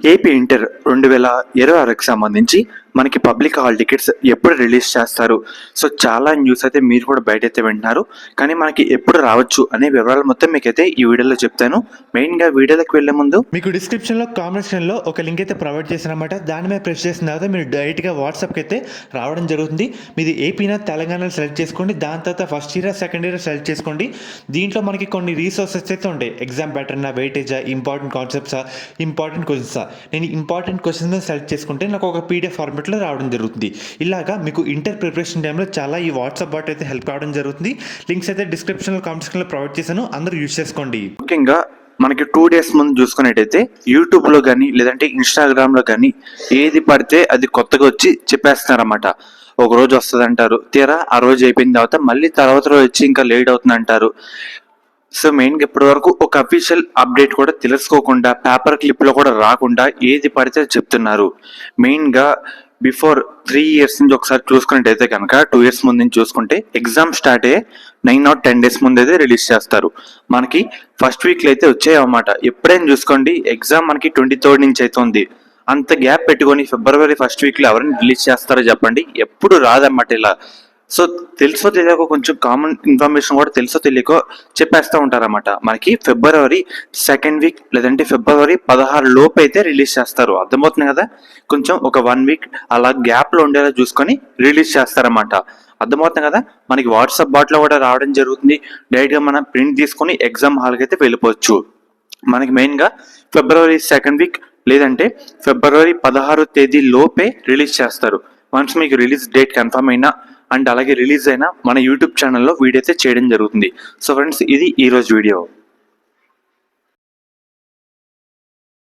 AP inter 2026కి సంబంధించి మనకి public hall tickets ఎప్పుడు రిలీజ్ చేస్తారు? సో చాలా న్యూస్ అయితే మీరు కూడా బయటైతే వింటున్నారు. కానీ మనకి ఎప్పుడు రావచ్చు అనే వివరాలు మొత్తం మీకైతే ఈ వీడియోలో చెప్తాను. మెయిన్గా వీడియోలోకి వెళ్లే ముందు మీకు డిస్క్రిప్షన్లో కామెంట్ సెక్షన్లో ఒక లింక్ అయితే ప్రొవైడ్ చేశానమాట. దాని మీద ప్రెస్ చేసిన తర్వాత మీరు డైరెక్ట్గా వాట్సాప్కి అయితే రావడం జరుగుతుంది. మీది ఏపీనా తెలంగాణ సెలెక్ట్ చేసుకోండి. దాని తర్వాత first year second year select చేసుకోండి. దీంట్లో మనకి కొన్ని రీసోర్సెస్ అయితే ఉంటాయి. ఎగ్జామ్ ప్యాటర్నా, వెయిటేజా, ఇంపార్టెంట్ కాన్సెప్ట్సా, ఇంపార్టెంట్ క్వశ్చన్సా. నేను ఇంపార్టెంట్ క్వశ్చన్స్ మీద సెలెక్ట్ చేసుకుంటే నాకు ఒక పీడిఎఫ్ ఫార్మెట్లో రావడం జరుగుతుంది. ఇలాగా మీకు ఇంటర్ ప్రిపరేషన్ టైంలో చాలా ఈ వాట్సాప్ బాట్ అయితే హెల్ప్ కావడం జరుగుతుంది. లింక్స్ అయితే డిస్క్రిప్షన్లో కామెంట్ సెక్షన్లో ప్రొవైడ్ చేశాను. అందరూ యూజ్ చేసుకోండి. ముఖ్యంగా మనకి 2 days ముందు చూసుకున్నట్టయితే యూట్యూబ్లో కానీ లేదంటే ఇన్స్టాగ్రామ్లో కానీ ఏది పడితే అది కొత్తగా వచ్చి చెప్పేస్తున్నారన్నమాట. ఒక రోజు వస్తుంది అంటారు, తీరా ఆ రోజు అయిపోయిన తర్వాత మళ్ళీ తర్వాత రోజు వచ్చి ఇంకా లేట్ అవుతుంది అంటారు. సో మెయిన్గా ఇప్పటి వరకు ఒక అఫీషియల్ అప్డేట్ కూడా తెలుసుకోకుండా, పేపర్ క్లిప్లో కూడా రాకుండా ఏది పడితే చెప్తున్నారు. మెయిన్గా బిఫోర్ 3 years నుంచి ఒకసారి చూసుకున్నట్టయితే కనుక 2 years ముందు నుంచి చూసుకుంటే ఎగ్జామ్ స్టార్ట్ అయ్యే 9 or 10 days ముందు అయితే రిలీజ్ చేస్తారు. మనకి ఫస్ట్ వీక్లో అయితే వచ్చాయి అన్నమాట. ఎప్పుడైనా చూసుకోండి, ఎగ్జామ్ మనకి 23rd నుంచి అయితే ఉంది. అంత గ్యాప్ పెట్టుకొని ఫిబ్రవరి ఫస్ట్ వీక్లో ఎవరైనా రిలీజ్ చేస్తారో చెప్పండి? ఎప్పుడు రాదన్నమాట ఇలా. సో తెలుసో తెలియకో కొంచెం కామన్ ఇన్ఫర్మేషన్ కూడా తెలుసో తెలియకో చెప్పేస్తూ ఉంటారన్నమాట. మనకి ఫిబ్రవరి 2nd week లేదంటే ఫిబ్రవరి 16 లోపు అయితే రిలీజ్ చేస్తారు. అర్థమవుతుంది కదా? కొంచెం ఒక 1 week అలా గ్యాప్లో ఉండేలా చూసుకొని రిలీజ్ చేస్తారన్నమాట. అర్థమవుతుంది కదా? మనకి వాట్సాప్ బాట్లో కూడా రావడం జరుగుతుంది. డైరెక్ట్గా మనం ప్రింట్ తీసుకొని ఎగ్జామ్ హాల్కి అయితే వెళ్ళిపోవచ్చు. మనకి మెయిన్గా ఫిబ్రవరి 2nd week లేదంటే ఫిబ్రవరి 16వ తేదీ లోపే రిలీజ్ చేస్తారు. వన్స్ మీకు రిలీజ్ డేట్ కన్ఫర్మ్ అయినా అండ్ అలాగే రిలీజ్ అయినా మన యూట్యూబ్ ఛానల్లో వీడియో అయితే చేయడం జరుగుతుంది. సో ఫ్రెండ్స్, ఇది ఈరోజు వీడియో.